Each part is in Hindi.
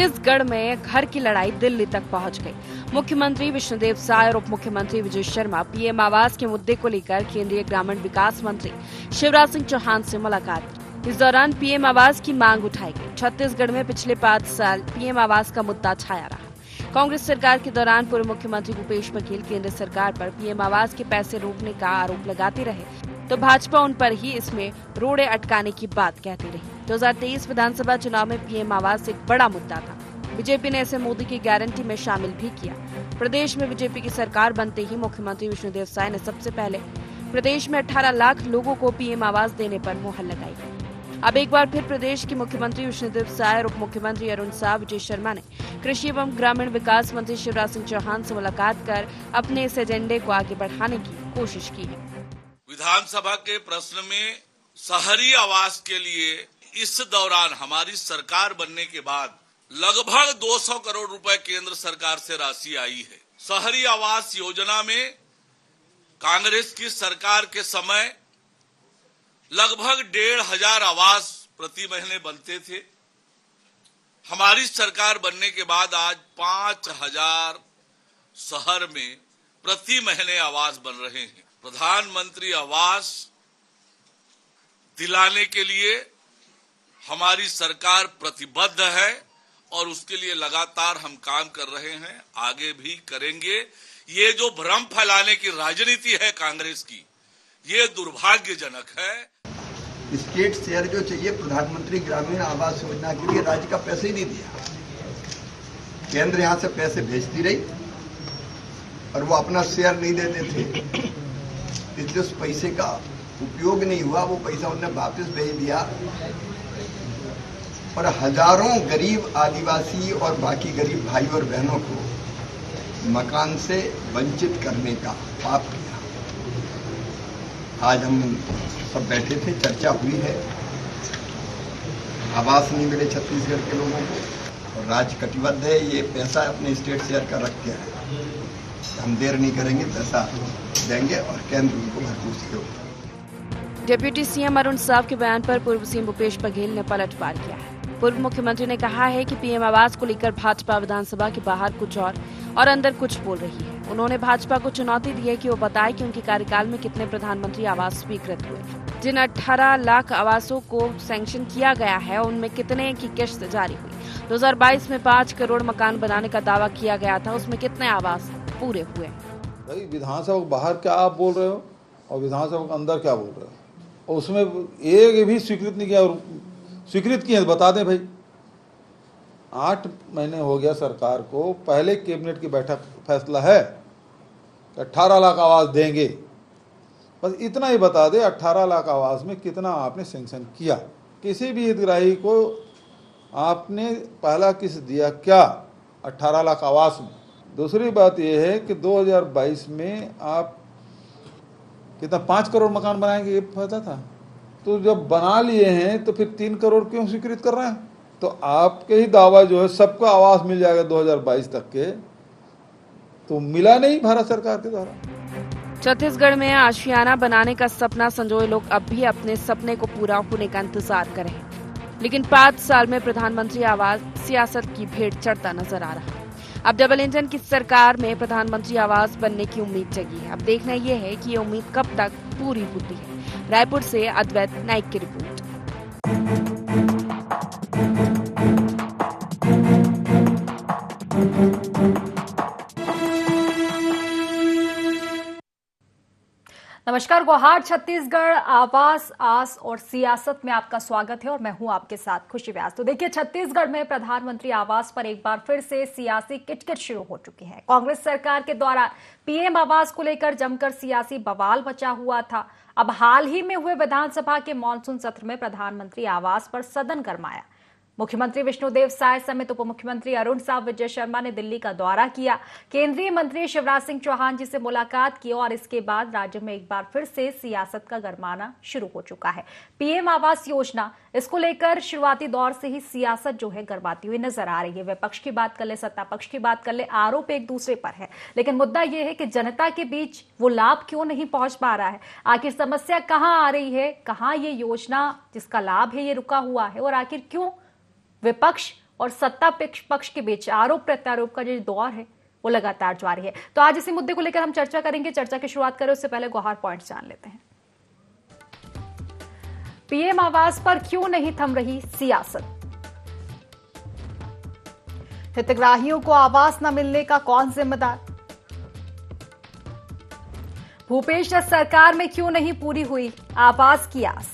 छत्तीसगढ़ में घर की लड़ाई दिल्ली तक पहुंच गई। मुख्यमंत्री विष्णुदेव साय और उप मुख्यमंत्री विजय शर्मा पीएम आवास के मुद्दे को लेकर केंद्रीय ग्रामीण विकास मंत्री शिवराज सिंह चौहान से मुलाकात की। इस दौरान पीएम आवास की मांग उठाई गई। छत्तीसगढ़ में पिछले 5 साल पीएम आवास का मुद्दा छाया रहा। कांग्रेस सरकार के दौरान पूर्व मुख्यमंत्री भूपेश बघेल केंद्र सरकार पर पीएम आवास के पैसे रोकने का आरोप लगाते रहे, तो भाजपा उन पर ही इसमें रोड़े अटकाने की बात कहती रही। 2023 विधानसभा चुनाव में पीएम आवास एक बड़ा मुद्दा था। बीजेपी ने इसे मोदी की गारंटी में शामिल भी किया। प्रदेश में बीजेपी की सरकार बनते ही मुख्यमंत्री विष्णुदेव साय ने सबसे पहले प्रदेश में 18 लाख लोगों को पीएम आवास देने पर मुहर लगाई। अब एक बार फिर प्रदेश के मुख्यमंत्री विष्णुदेव साय और उप मुख्यमंत्री अरुण साह, विजय शर्मा ने कृषि एवं ग्रामीण विकास मंत्री शिवराज सिंह चौहान से मुलाकात कर अपने इस एजेंडे को आगे बढ़ाने की कोशिश की है। विधानसभा के प्रश्न में शहरी आवास के लिए इस दौरान हमारी सरकार बनने के बाद लगभग 200 करोड़ रुपए केंद्र सरकार से राशि आई है। शहरी आवास योजना में कांग्रेस की सरकार के समय लगभग 1,500 आवास प्रति महीने बनते थे। हमारी सरकार बनने के बाद आज 5,000 शहर में प्रति महीने आवास बन रहे हैं। प्रधानमंत्री आवास दिलाने के लिए हमारी सरकार प्रतिबद्ध है और उसके लिए लगातार हम काम कर रहे हैं, आगे भी करेंगे। ये जो भ्रम फैलाने की राजनीति है कांग्रेस की, ये दुर्भाग्यजनक है। स्टेट शेयर जो चाहिए प्रधानमंत्री ग्रामीण आवास योजना के लिए राज्य का पैसे ही नहीं दिया। केंद्र यहां से पैसे भेजती रही और वो अपना शेयर नहीं देते थे, इसलिए उस पैसे का उपयोग नहीं हुआ। वो पैसा उन्होंने वापस भेज दिया और हजारों गरीब आदिवासी और बाकी गरीब भाई और बहनों को मकान से वंचित करने का पाप किया। आज हम सब बैठे थे, चर्चा हुई है। आवास नहीं मिले छत्तीसगढ़ के लोगों को और राज्य कटिबद्ध है। ये पैसा अपने स्टेट शेयर का रख के है, हम देर नहीं करेंगे, पैसा देंगे और केंद्र उनको भरपूर सहयोग। डिप्टी सीएम अरुण साह के बयान पर पूर्व सीएम भूपेश बघेल ने पलटवार किया है। पूर्व मुख्यमंत्री ने कहा है कि पीएम आवास को लेकर भाजपा विधानसभा के बाहर कुछ और अंदर कुछ बोल रही है। उन्होंने भाजपा को चुनौती दी है कि वो बताए कि उनके कार्यकाल में कितने प्रधानमंत्री आवास स्वीकृत हुए। जिन 18 लाख आवासों को सैंक्शन किया गया है उनमें कितने की किश्त जारी हुई। 2022 में 5 करोड़ मकान बनाने का दावा किया गया था, उसमें कितने आवास पूरे हुए। भाई विधानसभा के बाहर क्या आप बोल रहे हो और विधानसभा के अंदर क्या बोल रहे हो, और उसमें एक भी स्वीकृत नहीं किया। और स्वीकृत किए तो बता दें भाई। 8 महीने हो गया सरकार को, पहले कैबिनेट की बैठक फैसला है 18 लाख आवास देंगे। बस इतना ही बता दे 18 लाख आवास में कितना आपने सैंक्शन किया, किसी भी हितग्राही को आपने पहला किस्त दिया क्या 18 लाख आवास में। दूसरी बात यह है कि 2022 में आप कितना 5 करोड़ मकान बनाएंगे ये पता था, तो जब बना लिए हैं तो फिर 3 करोड़ क्यों स्वीकृत कर रहे हैं। तो आपके ही दावा जो है सबको आवास मिल जाएगा 2022 तक के, तो मिला नहीं भारत सरकार के द्वारा। छत्तीसगढ़ में आशियाना बनाने का सपना संजोए लोग अब भी अपने सपने को पूरा होने का इंतजार कर रहे हैं, लेकिन 5 साल में प्रधानमंत्री आवास सियासत की भेंट चढ़ता नजर आ रहा है। अब डबल इंजन की सरकार में प्रधानमंत्री आवास बनने की उम्मीद जगी है। अब देखना यह है कि ये उम्मीद कब तक पूरी होती है। रायपुर से अद्वैत नाइक की रिपोर्ट। नमस्कार, गुहार छत्तीसगढ़ आवास आस और सियासत में आपका स्वागत है और मैं हूं आपके साथ खुशी व्यास। तो देखिए, छत्तीसगढ़ में प्रधानमंत्री आवास पर एक बार फिर से सियासी किटकिट शुरू हो चुकी है। कांग्रेस सरकार के द्वारा पीएम आवास को लेकर जमकर सियासी बवाल मचा हुआ था। अब हाल ही में हुए विधानसभा के मानसून सत्र में प्रधानमंत्री आवास पर सदन गरमाया। मुख्यमंत्री विष्णुदेव साय समेत उप मुख्यमंत्री अरुण साह, विजय शर्मा ने दिल्ली का दौरा किया। केंद्रीय मंत्री शिवराज सिंह चौहान जी से मुलाकात की और इसके बाद राज्य में एक बार फिर से सियासत का गरमाना शुरू हो चुका है। पीएम आवास योजना, इसको लेकर शुरुआती दौर से ही सियासत जो है गरमाती हुई नजर आ रही है। विपक्ष की बात कर ले, सत्ता पक्ष की बात कर ले, आरोप एक दूसरे पर है, लेकिन मुद्दा यह है कि जनता के बीच वो लाभ क्यों नहीं पहुंच पा रहा है। आखिर समस्या कहां आ रही है, कहां ये योजना जिसका लाभ है ये रुका हुआ है, और आखिर क्यों विपक्ष और सत्ता पक्ष के बीच आरोप प्रत्यारोप का जो दौर है वो लगातार जारी है। तो आज इसी मुद्दे को लेकर हम चर्चा करेंगे। चर्चा की शुरुआत करें उससे पहले गौहार पॉइंट्स जान लेते हैं। पीएम आवास पर क्यों नहीं थम रही सियासत? हितग्राहियों को आवास न मिलने का कौन जिम्मेदार? भूपेश सरकार में क्यों नहीं पूरी हुई आवास की आस?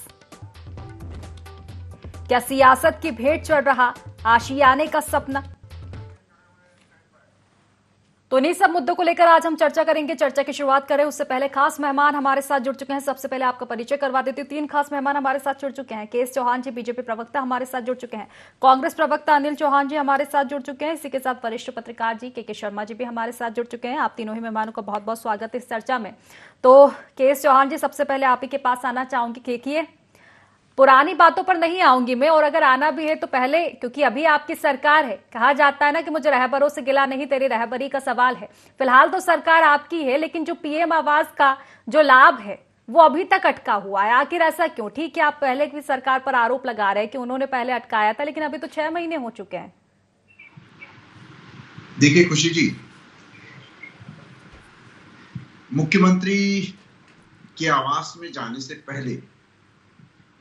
क्या सियासत की भेंट चढ़ रहा आशियाने का सपना? तो इन्हीं सब मुद्दों को लेकर आज हम चर्चा करेंगे। चर्चा की शुरुआत करें उससे पहले खास मेहमान हमारे साथ जुड़ चुके हैं। सबसे पहले आपका परिचय करवा देती हूँ। 3 खास मेहमान हमारे साथ जुड़ चुके हैं। केएस चौहान जी बीजेपी प्रवक्ता हमारे साथ जुड़ चुके हैं। कांग्रेस प्रवक्ता अनिल चौहान जी हमारे साथ जुड़ चुके हैं। इसी के साथ वरिष्ठ पत्रकार जी के शर्मा जी भी हमारे साथ जुड़ चुके हैं। आप तीनों ही मेहमानों का बहुत बहुत स्वागत है इस चर्चा में। तो केएस चौहान जी, सबसे पहले आप ही के पास आना चाहूंगी। देखिए, पुरानी बातों पर नहीं आऊंगी मैं, और अगर आना भी है तो पहले, क्योंकि अभी आपकी सरकार है, कहा जाता है ना कि मुझे रहबरों से गिला नहीं, तेरी रहबरी का सवाल है। फिलहाल तो सरकार आपकी है, लेकिन जो पीएम आवास का जो लाभ है वो अभी तक अटका हुआ है। आखिर ऐसा क्यों? ठीक है, आप पहले भी सरकार पर आरोप लगा रहे हैं कि उन्होंने पहले अटकाया था, लेकिन अभी तो 6 महीने हो चुके हैं। देखिए खुशी जी, मुख्यमंत्री के आवास में जाने से पहले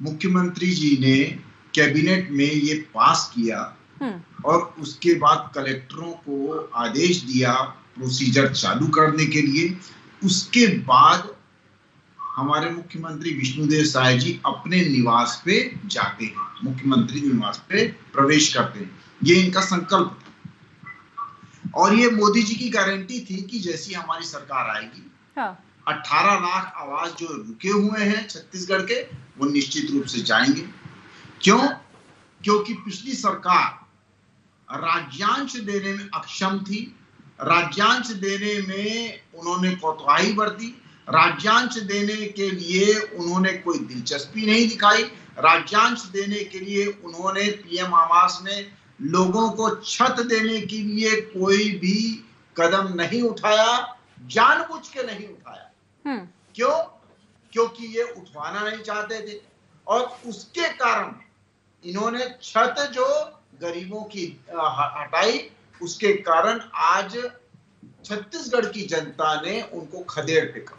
मुख्यमंत्री जी ने कैबिनेट में ये पास किया और उसके बाद कलेक्टरों को आदेश दिया प्रोसीजर चालू करने के लिए। उसके बाद हमारे मुख्यमंत्री विष्णुदेव साय जी अपने निवास पे जाते हैं, मुख्यमंत्री निवास पे प्रवेश करते हैं। ये इनका संकल्प था और ये मोदी जी की गारंटी थी कि जैसी हमारी सरकार आएगी 18 लाख आवास जो रुके हुए हैं छत्तीसगढ़ के, वो निश्चित रूप से जाएंगे। क्यों? क्योंकि पिछली सरकार राज्यांश देने में अक्षम थी। राज्यांश देने में उन्होंने कोताही बरती। राज्यांश देने के लिए उन्होंने कोई दिलचस्पी नहीं दिखाई। राज्यांश देने के लिए उन्होंने पीएम आवास में लोगों को छत देने के लिए कोई भी कदम नहीं उठाया, जानबूझ के नहीं उठाया। क्यों? क्योंकि ये उठवाना नहीं चाहते थे और उसके कारण इन्होंने छत जो गरीबों की हटाई, उसके कारण आज छत्तीसगढ़ की जनता ने उनको खदेड़ फेंका।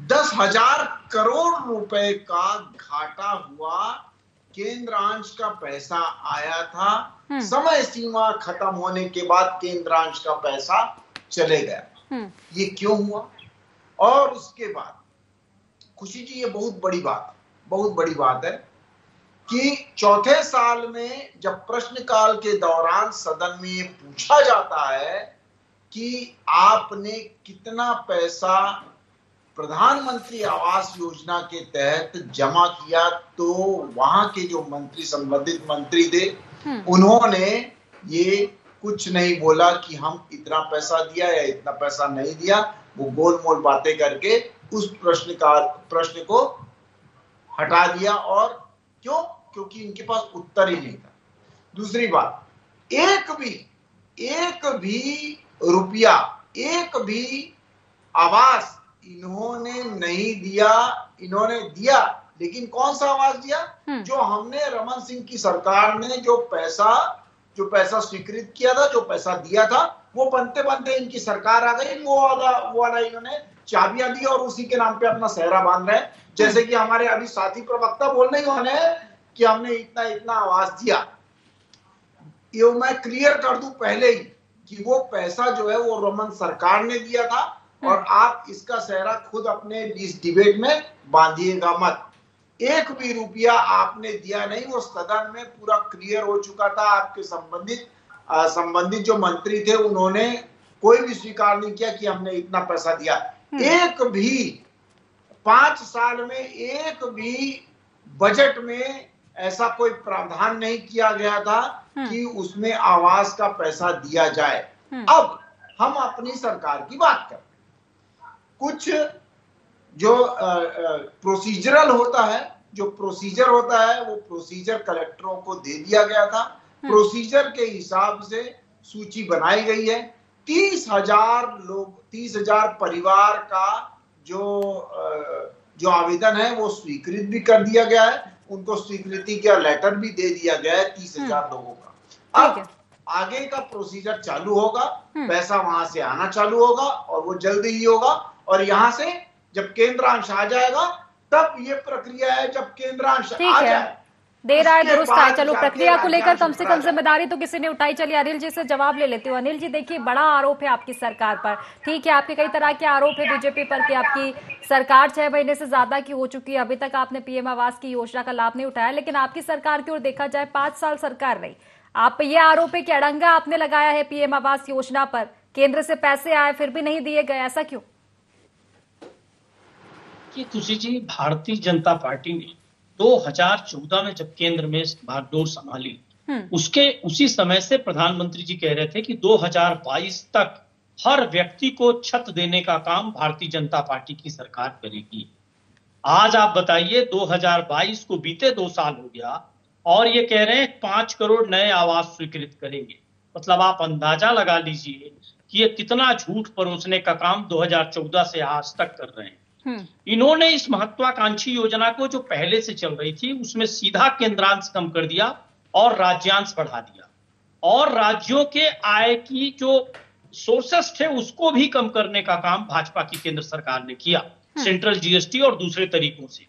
10,000 करोड़ रुपए का घाटा हुआ। केंद्रांश का पैसा आया था, समय सीमा खत्म होने के बाद केंद्रांश का पैसा चले गया। ये क्यों हुआ? और उसके बाद खुशी जी, ये बहुत बड़ी बात है कि चौथे साल में जब प्रश्नकाल के दौरान सदन में पूछा जाता है कि आपने कितना पैसा प्रधानमंत्री आवास योजना के तहत जमा किया, तो वहां के जो संबंधित मंत्री थे उन्होंने ये कुछ नहीं बोला कि हम इतना पैसा दिया या इतना पैसा नहीं दिया। वो गोलमोल बातें करके उस प्रश्न को हटा दिया। और क्यों? क्योंकि इनके पास उत्तर ही नहीं था। दूसरी बात, एक भी रुपया, एक भी आवास इन्होंने नहीं दिया। इन्होंने दिया, लेकिन कौन सा आवास दिया? जो हमने रमन सिंह की सरकार ने जो पैसा स्वीकृत किया था, जो पैसा दिया था, वो बनते बनते इनकी सरकार आ गई, वो वाला इन्होंने चाबियां दी और उसी के नाम पे अपना सेहरा बांध रहे हैं। जैसे कि हमारे अभी साथी प्रवक्ता बोल रहे हैं कि हमने इतना आवास दिया। ये मैं क्लियर कर दूं पहले ही कि वो पैसा जो है वो रमन सरकार ने दिया था और आप इसका सेहरा खुद अपने इस डिबेट में बांधिएगा मत। एक भी रुपया आपने दिया नहीं। वो सदन में पूरा क्लियर हो चुका था। आपके संबंधित जो मंत्री थे उन्होंने कोई भी स्वीकार नहीं किया कि हमने इतना पैसा दिया। एक भी 5 साल में एक भी बजट में ऐसा कोई प्रावधान नहीं किया गया था कि उसमें आवास का पैसा दिया जाए। अब हम अपनी सरकार की बात करते हैं। कुछ जो प्रोसीजरल होता है, जो प्रोसीजर होता है, वो प्रोसीजर कलेक्टरों को दे दिया गया था। प्रोसीजर के हिसाब से सूची बनाई गई है। 30,000 परिवार का जो आवेदन है वो स्वीकृत भी कर दिया गया है। उनको स्वीकृति का लेटर भी दे दिया गया है 30,000 लोगों का। अब आगे का प्रोसीजर चालू होगा, पैसा वहां से आना चालू होगा और वो जल्दी ही होगा। और यहाँ से जब केंद्रांश आ जाएगा तब ये प्रक्रिया है, जब केंद्रांश आ जाए देर आए दुरुस्त आए। चलो, प्रक्रिया को लेकर कम से कम जिम्मेदारी तो किसी ने उठाई। चलिए अनिल जी से जवाब ले लेती हूँ। अनिल जी, देखिए बड़ा आरोप है आपकी सरकार पर। ठीक है, आपके कई तरह के आरोप है बीजेपी पर कि आपकी सरकार 6 महीने से ज्यादा की हो चुकी है, अभी तक आपने पीएम आवास की योजना का लाभ नहीं उठाया। लेकिन आपकी सरकार की ओर देखा जाए 5 साल सरकार रही, आप ये आरोप है कि अड़ंगा आपने लगाया है पीएम आवास योजना पर, केंद्र से पैसे आए फिर भी नहीं दिए गए, ऐसा क्यों? तुलसी जी, भारतीय जनता पार्टी ने 2014 में जब केंद्र में बागडोर संभाली, उसी समय से प्रधानमंत्री जी कह रहे थे कि 2022 तक हर व्यक्ति को छत देने का काम भारतीय जनता पार्टी की सरकार करेगी। आज आप बताइए, 2022 को बीते 2 साल हो गया और ये कह रहे हैं 5 करोड़ नए आवास स्वीकृत करेंगे। मतलब आप अंदाजा लगा लीजिए कि ये कितना झूठ परोसने का काम 2014 से आज तक कर रहे हैं। इन्होंने इस महत्वाकांक्षी योजना को जो पहले से चल रही थी उसमें सीधा केंद्रांश कम कर दिया और राज्यांश बढ़ा दिया, और राज्यों के आय की जो सोर्सेस थे उसको भी कम करने का काम भाजपा की केंद्र सरकार ने किया, सेंट्रल जीएसटी और दूसरे तरीकों से।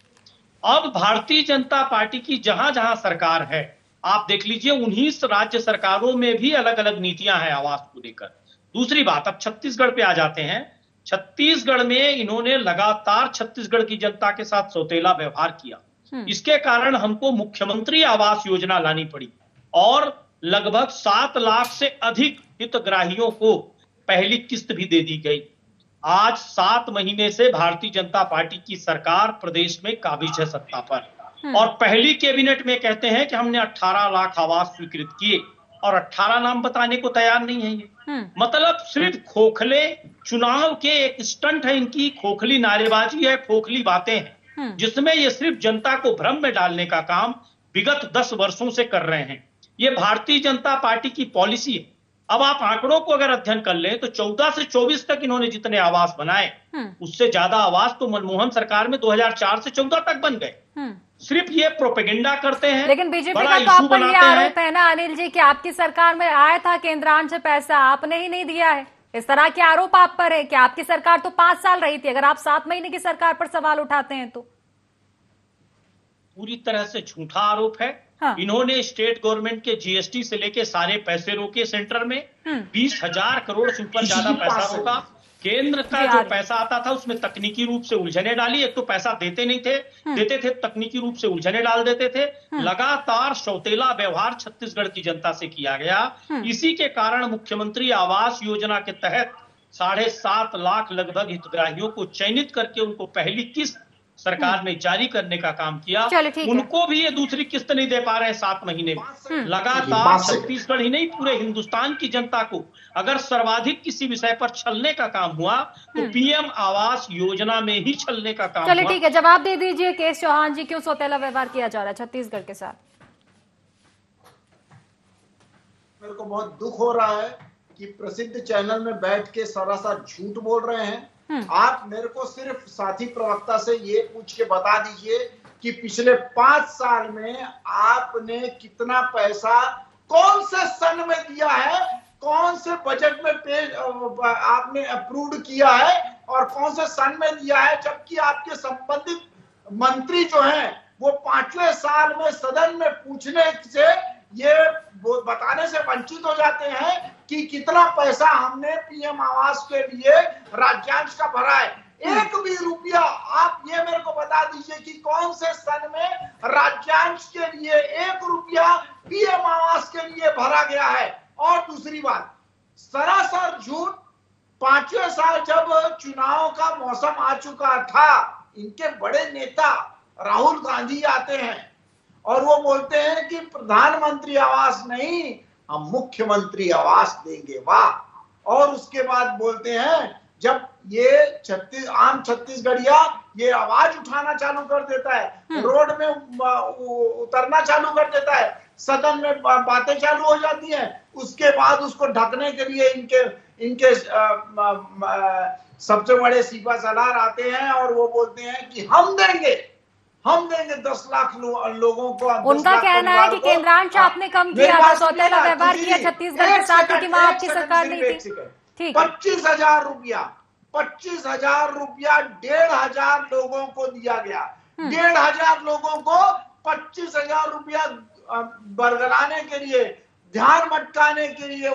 अब भारतीय जनता पार्टी की जहां जहां सरकार है, आप देख लीजिए, उन्हीं राज्य सरकारों में भी अलग अलग नीतियां हैं आवास को लेकर। दूसरी बात, अब छत्तीसगढ़ पे आ जाते हैं। छत्तीसगढ़ में इन्होंने लगातार छत्तीसगढ़ की जनता के साथ सौतेला व्यवहार किया। इसके कारण हमको मुख्यमंत्री आवास योजना लानी पड़ी और लगभग 7 लाख से अधिक हितग्राहियों को पहली किस्त भी दे दी गई। आज 7 महीने से भारतीय जनता पार्टी की सरकार प्रदेश में काबिज है सत्ता पर, और पहली कैबिनेट में कहते हैं कि हमने 18 लाख आवास स्वीकृत किए और 18 नाम बताने को तैयार नहीं है ये। मतलब सिर्फ खोखले चुनाव के एक स्टंट है इनकी, खोखली नारेबाजी है, खोखली बातें हैं, जिसमें ये सिर्फ जनता को भ्रम में डालने का काम विगत 10 वर्षों से कर रहे हैं। ये भारतीय जनता पार्टी की पॉलिसी है। अब आप आंकड़ों को अगर अध्ययन कर लें तो 14 से 24 तक इन्होंने जितने आवास बनाए, उससे ज्यादा आवास तो मनमोहन सरकार में 2004 से 14 तक बन गए। सिर्फ ये प्रोपेगेंडा करते हैं। लेकिन बीजेपी का तो आप पर ये आरोप है ना अनिल जी कि आपकी सरकार में आया था केंद्रांश से पैसा, आपने ही नहीं दिया है। इस तरह के आरोप आप पर है कि आपकी सरकार तो 5 साल रही थी, अगर आप 7 महीने की सरकार पर सवाल उठाते हैं तो पूरी तरह से झूठा आरोप है। इन्होंने स्टेट गवर्नमेंट के जीएसटी से लेके सारे पैसे रोके सेंटर में, 20,000 करोड़ से ऊपर ज्यादा पैसा रोका। केंद्र का जो पैसा आता था उसमें तकनीकी रूप से उलझने डाली। एक तो पैसा देते नहीं थे, देते थे तकनीकी रूप से उलझने डाल देते थे। लगातार सौतेला व्यवहार छत्तीसगढ़ की जनता से किया गया। इसी के कारण मुख्यमंत्री आवास योजना के तहत 7.5 लाख लगभग हितग्राहियों को चयनित करके उनको पहली किस्त सरकार ने जारी करने का काम किया। उनको भी ये दूसरी किस्त नहीं दे पा रहे हैं 7 महीने में। लगातार छत्तीसगढ़ ही नहीं, पूरे हिंदुस्तान की जनता को अगर सर्वाधिक किसी विषय पर छलने का काम हुआ तो पीएम आवास योजना में ही छलने का काम। चलिए ठीक है, जवाब दे दीजिए केस चौहान जी, क्यों सौतेला व्यवहार किया जा रहा है छत्तीसगढ़ के साथ? मेरे को बहुत दुख हो रहा है कि प्रसिद्ध चैनल में बैठ के सरासर झूठ बोल रहे हैं। आप मेरे को सिर्फ साथी प्रवक्ता से ये पूछ के बता दीजिए कि पिछले 5 साल में आपने कितना पैसा कौन से सन में दिया है, कौन से बजट में आपने अप्रूव्ड किया है और कौन से सन में दिया है, जबकि आपके संबंधित मंत्री जो हैं वो 5वें साल में सदन में पूछने से ये बताने से वंचित हो जाते हैं कि कितना पैसा हमने पीएम आवास के लिए राज्यांश का भरा है। 1 भी रुपया आप ये मेरे को बता दीजिए कि कौन से सन में राज्यांश के लिए 1 रुपया पीएम आवास के लिए भरा गया है। और दूसरी बात, सरासर झूठ। 5वें साल जब चुनाव का मौसम आ चुका था, इनके बड़े नेता राहुल गांधी आते हैं और वो बोलते हैं कि प्रधानमंत्री आवास नहीं, हम मुख्यमंत्री आवास देंगे, वाह। और उसके बाद बोलते हैं, जब ये आम छत्तीसगढ़िया ये आवाज उठाना चालू कर देता है, रोड में उतरना चालू कर देता है, सदन में बातें चालू हो जाती हैं, उसके बाद उसको ढकने के लिए इनके सबसे बड़े सिपा सलार आते हैं और वो बोलते हैं कि हम देंगे, हम देंगे 10 लाख लोगों को। उनका कहना है कि केंद्रांश आपने कम किया था, सौतेला व्यवहार किया छत्तीसगढ़ के साथ, क्योंकि वहां आपकी सरकार नहीं थी। ठीक, 25,000 रुपया 1,500 लोगों को दिया गया। 1,500 लोगों को 25,000 रुपया बरगलाने के लिए, ध्यान भटकाने के लिए,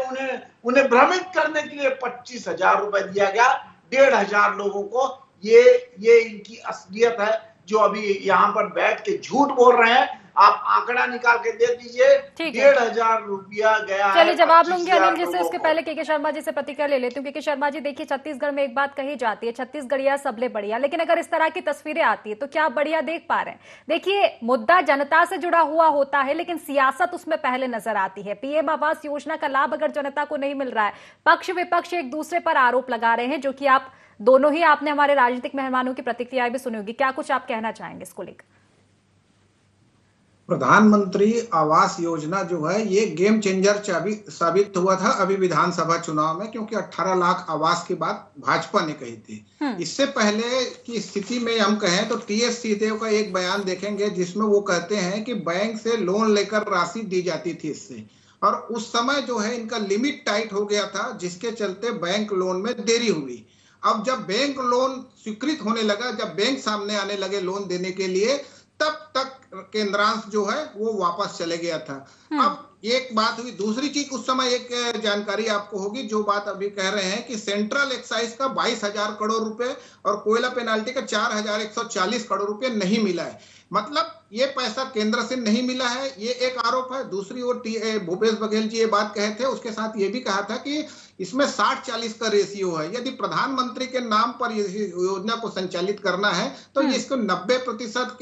उन्हें भ्रमित करने के लिए 25,000 रुपए दिया गया 1,500 लोगों को। ये इनकी असलियत है जो अभी यहाँ पर बैठ के झूठ बोल रहे हैं। आप आंकड़ा निकाल के दे दीजिए, 1,500 रुपया गया। चलिए जवाब लूंगी अनिल जी से, उसके पहले के शर्मा जी से प्रतिक्रिया ले लेती हूँ। के शर्मा जी, देखिए छत्तीसगढ़ में एक बात कही जाती है, छत्तीसगढ़िया सबले बढ़िया, लेकिन अगर इस तरह की तस्वीरें आती है तो क्या आप बढ़िया देख पा रहे हैं? देखिए मुद्दा जनता से जुड़ा हुआ होता है, लेकिन सियासत उसमें पहले नजर आती है। पीएम आवास योजना का लाभ अगर जनता को नहीं मिल रहा है, पक्ष विपक्ष एक दूसरे पर आरोप लगा रहे हैं, जो कि आप दोनों ही, आपने हमारे राजनीतिक मेहमानों की प्रतिक्रियाएं भी सुनी होगी, क्या कुछ आप कहना चाहेंगे इसको लेकर? प्रधानमंत्री आवास योजना जो है ये गेम चेंजर साबित हुआ था अभी विधानसभा चुनाव में, क्योंकि 18 लाख आवास की बात भाजपा ने कही थी। इससे पहले की स्थिति में हम कहें तो टीएस सिंहदेव का एक बयान देखेंगे जिसमें वो कहते हैं कि बैंक से लोन लेकर राशि दी जाती थी इससे, और उस समय जो है इनका लिमिट टाइट हो गया था, जिसके चलते बैंक लोन में देरी हुई। अब जब बैंक लोन स्वीकृत होने लगा, जब बैंक सामने आने लगे लोन देने के लिए, तब तक केंद्रांश जो है वो वापस चले गया था। अब एक बात हुई, दूसरी चीज उस समय एक जानकारी आपको होगी, जो बात अभी कह रहे हैं कि सेंट्रल एक्साइज का 22,000 करोड़ रुपए और कोयला पेनाल्टी का 4,140 करोड़ रुपए नहीं मिला है। मतलब ये पैसा केंद्र से नहीं मिला है, ये एक आरोप है। दूसरी ओर भूपेश बघेल जी ये बात कहे थे, उसके साथ ये भी कहा था कि इसमें 60-40 का रेशियो है। यदि प्रधानमंत्री के नाम पर योजना को संचालित करना है तो ये इसको 90%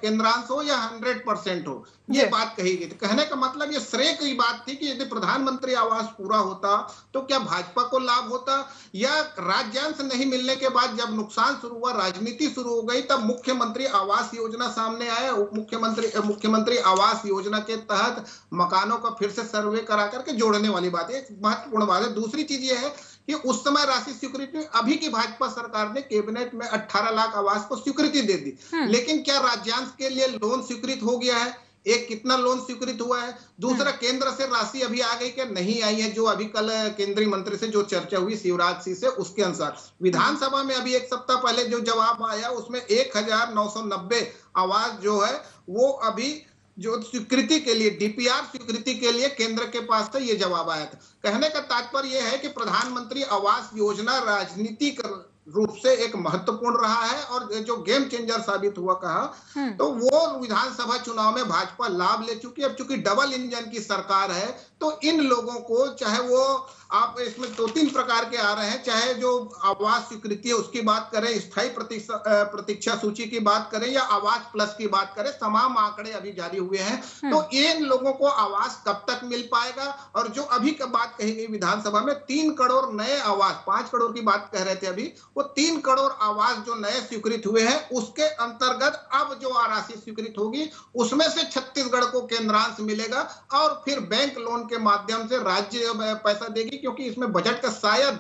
केंद्रांश हो या 100% हो, ये बात कही गई। तो कहने का मतलब ये श्रेय की बात थी कि यदि प्रधानमंत्री आवास पूरा होता तो क्या भाजपा को लाभ होता, या राज्यांश नहीं मिलने के बाद जब नुकसान शुरू हुआ, राजनीति शुरू हो गई, तब मुख्यमंत्री आवास योजना सामने आया। उप मुख्यमंत्री आवास योजना के तहत मकानों का फिर से सर्वे करा करके जोड़ने वाली बात है, महत्वपूर्ण बात है। दूसरी चीज ये है कि उस समय राशि स्वीकृति, अभी की भाजपा सरकार ने कैबिनेट में 18 लाख आवास को स्वीकृति दे दी, लेकिन क्या राज्यांश के लिए लोन स्वीकृत हो गया है? एक कितना लोन स्वीकृत हुआ है? दूसरा, केंद्र से राशि अभी आ गई क्या? नहीं आई है। जो अभी कल केंद्रीय मंत्री से जो चर्चा हुई शिवराज सिंह से, उसके अनुसार विधानसभा में अभी एक सप्ताह पहले जो जवाब आया उसमें 1,990 आवास जो है वो अभी जो स्वीकृति के लिए, डीपीआर स्वीकृति के लिए केंद्र के पास से ये जवाब आया था। कहने का तात्पर्य यह है कि प्रधानमंत्री आवास योजना राजनीतिक रूप से एक महत्वपूर्ण रहा है और जो गेम चेंजर साबित हुआ कहा, तो वो विधानसभा चुनाव में भाजपा लाभ ले चुकी है। अब चूंकि डबल इंजन की सरकार है तो इन लोगों को, चाहे वो आप इसमें 2-3 प्रकार के आ रहे हैं, चाहे जो आवास स्वीकृति है उसकी बात करें, स्थायी प्रतीक्षा सूची की बात करें या आवास प्लस की बात करें, तमाम आंकड़े अभी जारी हुए हैं। तो इन लोगों को आवास कब तक मिल पाएगा? और जो अभी का बात कही गई विधानसभा में 3 करोड़ नए आवास, 5 करोड़ की बात कह रहे थे अभी, वो 3 करोड़ आवास जो नए स्वीकृत हुए हैं उसके अंतर्गत अब जो राशि स्वीकृत होगी उसमें से छत्तीसगढ़ को केंद्रांश मिलेगा और फिर बैंक लोन के माध्यम से राज्य पैसा देगी, क्योंकि इसमें बजट का शायद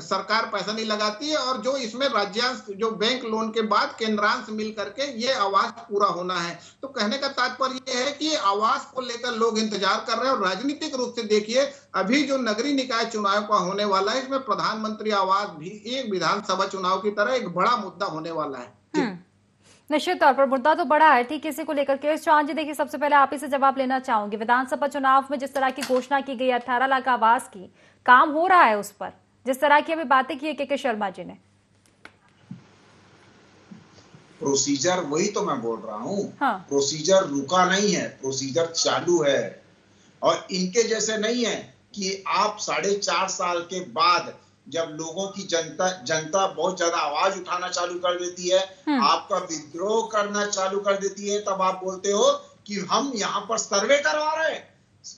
सरकार पैसा नहीं लगाती है, और जो इसमें राज्यांश, जो बैंक लोन के बाद केंद्रांश मिल करके ये आवास पूरा होना है। तो कहने का तात्पर्य यह है कि आवास को लेकर लोग इंतजार कर रहे हैं। और राजनीतिक रूप से देखिए, अभी जो नगरीय निकाय चुनाव का होने वाला है, इसमें प्रधानमंत्री आवास भी एक विधानसभा चुनाव की तरह एक बड़ा मुद्दा होने वाला है। निश्चित तौर पर मुद्दा तो बड़ा है, ठीक, इसी को लेकर के चौहान जी, देखिए सबसे पहले आप ही से जवाब लेना चाहूंगी। विधानसभा चुनाव में जिस तरह की घोषणा की गई 18 लाख आवास की, काम हो रहा है उस पर, जिस तरह की अभी बातें की है के शर्मा जी ने? प्रोसीजर, वही तो मैं बोल रहा हूँ। हाँ। प्रोसीजर रुका नहीं है, प्रोसीजर चालू है। और इनके जैसे नहीं है कि आप 4.5 साल के बाद जब लोगों की जनता बहुत ज्यादा आवाज उठाना चालू कर देती है, आपका विद्रोह करना चालू कर देती है, तब आप बोलते हो कि हम यहाँ पर सर्वे करवा रहे हैं,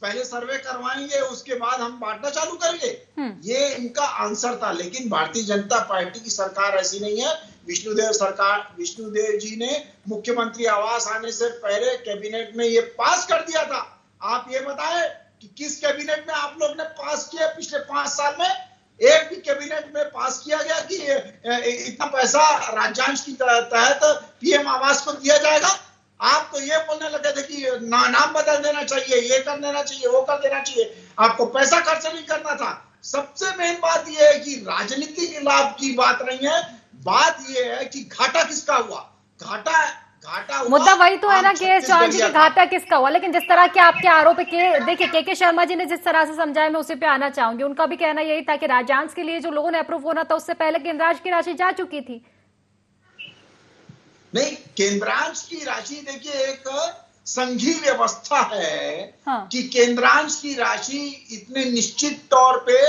पहले सर्वे करवाएंगे उसके बाद हम बांटना चालू करेंगे। ये इनका आंसर था। लेकिन भारतीय जनता पार्टी की सरकार ऐसी नहीं है। विष्णुदेव जी ने मुख्यमंत्री आवास आने से पहले कैबिनेट में ये पास कर दिया था। आप ये बताएं कि किस कैबिनेट में आप लोग ने पास किया पिछले 5 साल में? एक भी कैबिनेट में पास किया गया कि इतना पैसा राज्यांश की तहत पीएम आवास को दिया जाएगा? आप तो ये बोलने लगे थे कि नाम बदल देना चाहिए, ये कर देना चाहिए, वो कर देना चाहिए, आपको पैसा खर्च नहीं करना था। सबसे मेन बात यह है कि राजनीतिक लाभ की बात नहीं है, बात यह है कि घाटा किसका हुआ? घाटा मुद्दा वही तो है ना कि चौहान जी की घाटा किसका हुआ। लेकिन जिस तरह के आपके आरोप है, देखिए के शर्मा जी ने जिस तरह से समझाया, मैं उसी पे आना चाहूंगी। उनका भी कहना यही था कि राज्यांश के लिए जो लोगों ने अप्रूव होना था उससे पहले केंद्रांश की राशि जा चुकी थी। नहीं, केंद्रांश की राशि देखिए एक संघीय व्यवस्था है। हाँ। कि केंद्रांश की राशि इतने निश्चित तौर पे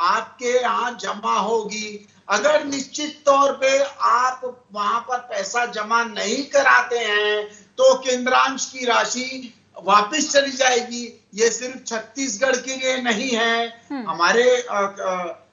आपके यहाँ जमा होगी। अगर निश्चित तौर पे आप वहां पर पैसा जमा नहीं कराते हैं तो केंद्रांश की राशि वापस चली जाएगी। ये सिर्फ छत्तीसगढ़ के लिए नहीं है।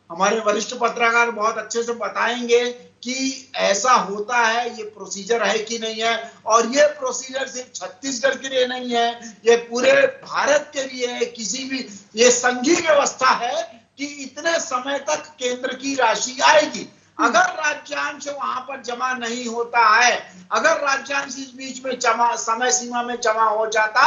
हमारे वरिष्ठ पत्रकार बहुत अच्छे से बताएंगे कि ऐसा होता है, ये प्रोसीजर है कि नहीं है। और ये प्रोसीजर सिर्फ छत्तीसगढ़ के लिए नहीं है, ये पूरे भारत के लिए है। किसी भी, ये संघीय व्यवस्था है कि इतने समय तक केंद्र की राशि आएगी। अगर राज्यांश वहां पर जमा नहीं होता है, अगर राज्यांश इस बीच में समय सीमा में जमा हो जाता,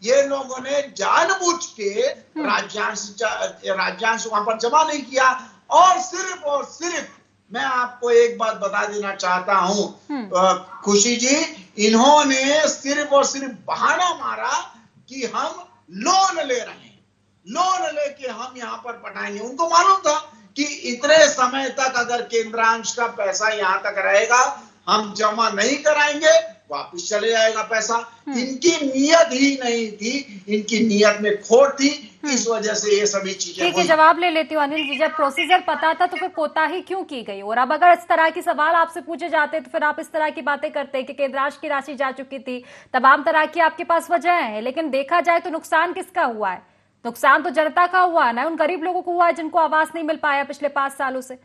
ये लोगों ने जानबूझ के राज्यांश वहां पर जमा नहीं किया। और सिर्फ मैं आपको एक बात बता देना चाहता हूं खुशी जी, इन्होंने सिर्फ और सिर्फ बहाना मारा कि हम लोन ले रहे हैं, लोन लेके हम यहाँ पर पटाएंगे। उनको मालूम था कि इतने समय तक अगर केंद्रांश का पैसा यहाँ तक रहेगा, हम जमा नहीं कराएंगे, वापस चले जाएगा पैसा। इनकी नीयत ही नहीं थी, इनकी नीयत में खोट थी, इस वजह से ये सभी चीजें ठीक है। जवाब ले लेती हूँ अनिल जी, जब प्रोसीजर पता था तो फिर कोताही क्यों की गई? और अब अगर इस तरह की सवाल आपसे पूछे जाते तो फिर आप इस तरह की बातें करते कि केंद्रांश की राशि जा चुकी थी, तमाम तरह की आपके पास वजह है। लेकिन देखा जाए तो नुकसान किसका हुआ है? नुकसान तो जनता का हुआ है ना, उन गरीब लोगों को हुआ है जिनको आवास नहीं मिल पाया पिछले 5 सालों से।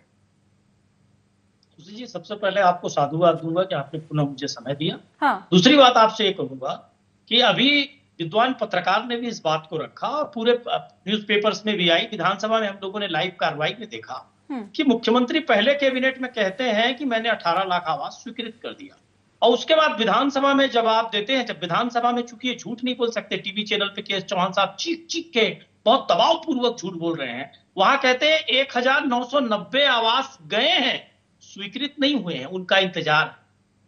जी, सबसे पहले आपको साधुवाद दूंगा कि आपने पुनः मुझे समय दिया। हाँ। दूसरी बात आपसे ये कहूंगा कि अभी विद्वान पत्रकार ने भी इस बात को रखा और पूरे न्यूज़पेपर्स में भी आई, विधानसभा में हम लोगों ने लाइव कार्रवाई में देखा कि मुख्यमंत्री पहले कैबिनेट में कहते हैं कि मैंने 18 लाख आवास स्वीकृत कर दिया, और उसके बाद विधानसभा में जवाब देते हैं। जब विधानसभा में, चूंकि ये झूठ नहीं बोल सकते, टीवी चैनल पे के चौहान साहब चीख के बहुत दबाव पूर्वक झूठ बोल रहे हैं, वहां कहते हैं 1990 आवास गए हैं, स्वीकृत नहीं हुए हैं, उनका इंतजार।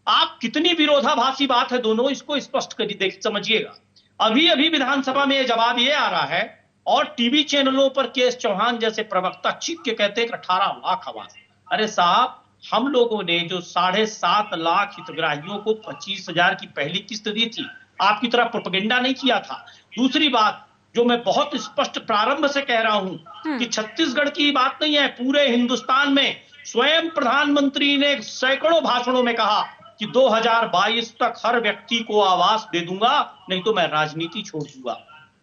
आप कितनी विरोधाभासी बात है दोनों, इसको स्पष्ट कर समझिएगा। अभी अभी विधानसभा में जवाब ये आ रहा है और टीवी चैनलों पर के चौहान जैसे प्रवक्ता चीख के कहते हैं 18 लाख आवास। अरे साहब, हम लोगों ने जो 7.5 लाख हितग्राहियों को 25,000 की पहली किस्त दी थी, आपकी तरह प्रोपेगेंडा नहीं किया था। दूसरी बात जो मैं बहुत स्पष्ट प्रारंभ से कह रहा हूं कि छत्तीसगढ़ की बात नहीं है, पूरे हिंदुस्तान में स्वयं प्रधानमंत्री ने सैकड़ों भाषणों में कहा कि 2022 तक हर व्यक्ति को आवास दे दूंगा, नहीं तो मैं राजनीति छोड़ दूंगा।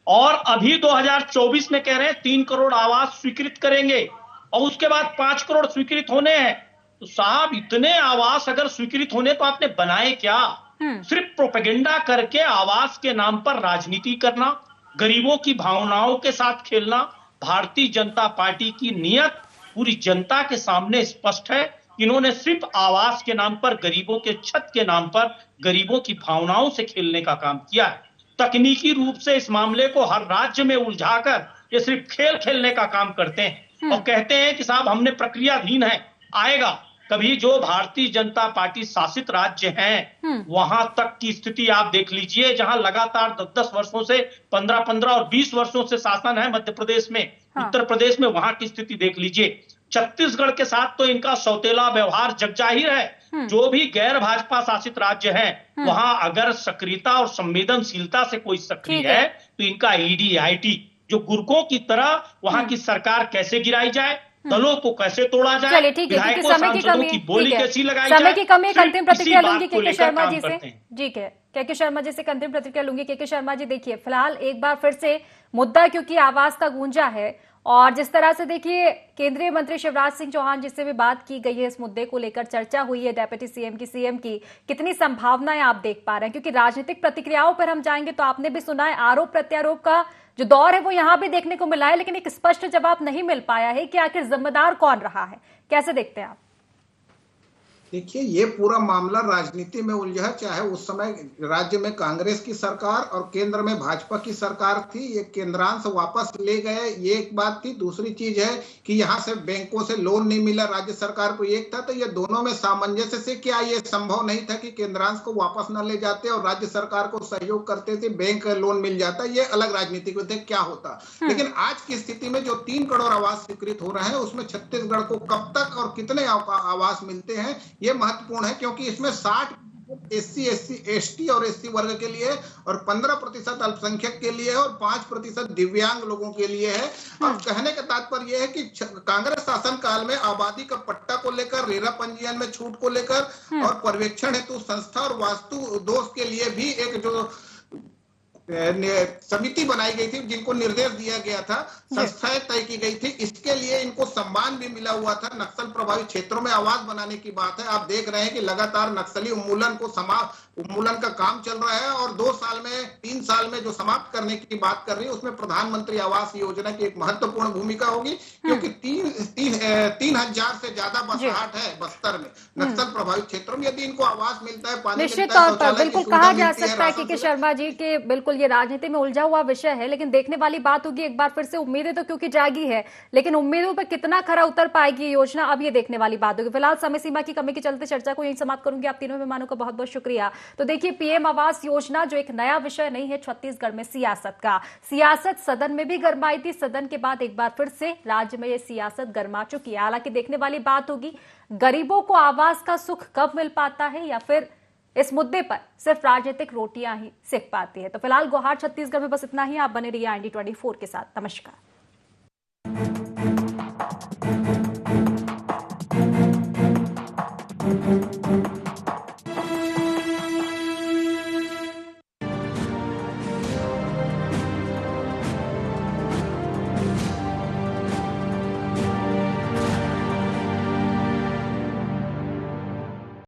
और अभी 2024 में कह रहे हैं 3 करोड़ आवास स्वीकृत करेंगे और उसके बाद 5 करोड़ स्वीकृत होने हैं। तो साहब, इतने आवास अगर स्वीकृत होने तो आपने बनाए क्या? सिर्फ प्रोपेगेंडा करके आवास के नाम पर राजनीति करना, गरीबों की भावनाओं के साथ खेलना। भारतीय जनता पार्टी की नीयत पूरी जनता के सामने स्पष्ट है। इन्होंने सिर्फ आवास के नाम पर, गरीबों के छत के नाम पर, गरीबों की भावनाओं से खेलने का काम किया है। तकनीकी रूप से इस मामले को हर राज्य में उलझाकर ये सिर्फ खेल खेलने का काम करते हैं और कहते हैं कि साहब हमने प्रक्रियाधीन है, आएगा। कभी जो भारतीय जनता पार्टी शासित राज्य हैं, वहां तक की स्थिति आप देख लीजिए, जहां लगातार 10-10 वर्षों से, 15-15 और 20 वर्षों से शासन है मध्य प्रदेश में, उत्तर प्रदेश में, वहां की स्थिति देख लीजिए। छत्तीसगढ़ के साथ तो इनका सौतेला व्यवहार जगजाहिर है। जो भी गैर भाजपा शासित राज्य हैं, वहां अगर सक्रियता और संवेदनशीलता से कोई सक्रिय है तो इनका ईडी, आईटी, जो गुर्गों की तरह वहां की सरकार कैसे गिराई जाए, दलों को कैसे तोड़ा जाए, चलिए ठीक है, क्योंकि समय की कमी, बोली कैसी लगाई जाए, समय की कमी। अंतिम प्रतिक्रिया लूंगी के शर्मा जी से। जी के शर्मा जी से अंतिम प्रतिक्रिया लूंगी। के शर्मा जी, देखिए फिलहाल एक बार फिर से मुद्दा क्योंकि आवास का गूंजा है और जिस तरह से देखिए केंद्रीय मंत्री शिवराज सिंह चौहान जिससे भी बात की गई है, इस मुद्दे को लेकर चर्चा हुई है डेप्यूटी सीएम की, कितनी संभावनाएं आप देख पा रहे हैं? क्योंकि राजनीतिक प्रतिक्रियाओं पर हम जाएंगे तो आपने भी सुना है आरोप प्रत्यारोप का जो दौर है वो यहाँ भी देखने को मिला है, लेकिन एक स्पष्ट जवाब नहीं मिल पाया है कि आखिर जिम्मेदार कौन रहा है। कैसे देखते हैं आप? देखिए, ये पूरा मामला राजनीति में उलझा, चाहे उस समय राज्य में कांग्रेस की सरकार और केंद्र में भाजपा की सरकार थी। ये केंद्रांश वापस ले गए, ये एक बात थी। दूसरी चीज है कि यहाँ से बैंकों से लोन नहीं मिला राज्य सरकार को, एक था। तो ये दोनों में सामंजस्य से क्या ये संभव नहीं था कि केंद्रांश को वापस न ले जाते और राज्य सरकार को सहयोग करते थे, बैंक लोन मिल जाता? ये अलग राजनीतिक थे, क्या होता। लेकिन आज की स्थिति में जो 3 करोड़ आवास स्वीकृत हो रहे हैं, उसमें छत्तीसगढ़ को कब तक और कितने आवास मिलते हैं, ये महत्वपूर्ण है। क्योंकि इसमें 60 SC, ST और SC वर्ग के लिए और 15% अल्पसंख्यक के लिए और 5% दिव्यांग लोगों के लिए है। और कहने का तात्पर्य यह है कि कांग्रेस शासन काल में आबादी का पट्टा को लेकर, रेरा पंजीयन में छूट को लेकर और पर्यवेक्षण हेतु संस्था और वास्तु दोष के लिए भी एक जो समिति बनाई गई थी, जिनको निर्देश दिया गया था, संस्थाएं तय की गई थी। इसके लिए इनको सम्मान भी मिला हुआ था। नक्सल प्रभावित क्षेत्रों में आवास बनाने की बात है। आप देख रहे हैं कि लगातार नक्सली उन्मूलन का काम चल रहा है और 2 साल में 3 साल में जो समाप्त करने की बात कर रही है, उसमें प्रधानमंत्री आवास योजना की एक महत्वपूर्ण भूमिका होगी। क्योंकि 3000 से ज्यादा बसहाट है बस्तर में, नक्सल प्रभावित क्षेत्रों में। यदि इनको आवास मिलता है, पानी निश्चित मिलता है, तौर पर शौचालय बिल्कुल की कहा सुविधा जा मिलती है, सकता है राशन कि शर्मा जी के बिल्कुल ये राजनीति में उलझा हुआ विषय है। लेकिन देखने वाली बात होगी, एक बार फिर से उम्मीदें तो क्योंकि जागी है, लेकिन उम्मीदों पर कितना खरा उतर पाएगी ये योजना, अब ये देखने वाली बात होगी। फिलहाल समय सीमा की कमी के चलते चर्चा को यहीं समाप्त करूंगी। आप तीनों मेहमानों का बहुत बहुत शुक्रिया। तो देखिए, पीएम आवास योजना जो एक नया विषय नहीं है छत्तीसगढ़ में सियासत का। सियासत सदन में भी गरमाई थी, सदन के बाद एक बार फिर से राज्य में ये सियासत गरमा चुकी है। हालांकि देखने वाली बात होगी, गरीबों को आवास का सुख कब मिल पाता है या फिर इस मुद्दे पर सिर्फ राजनीतिक रोटियां ही सेक पाती है। तो फिलहाल गुवाहाटी छत्तीसगढ़ में बस इतना ही। आप बने रहिए IND24 के साथ। नमस्कार।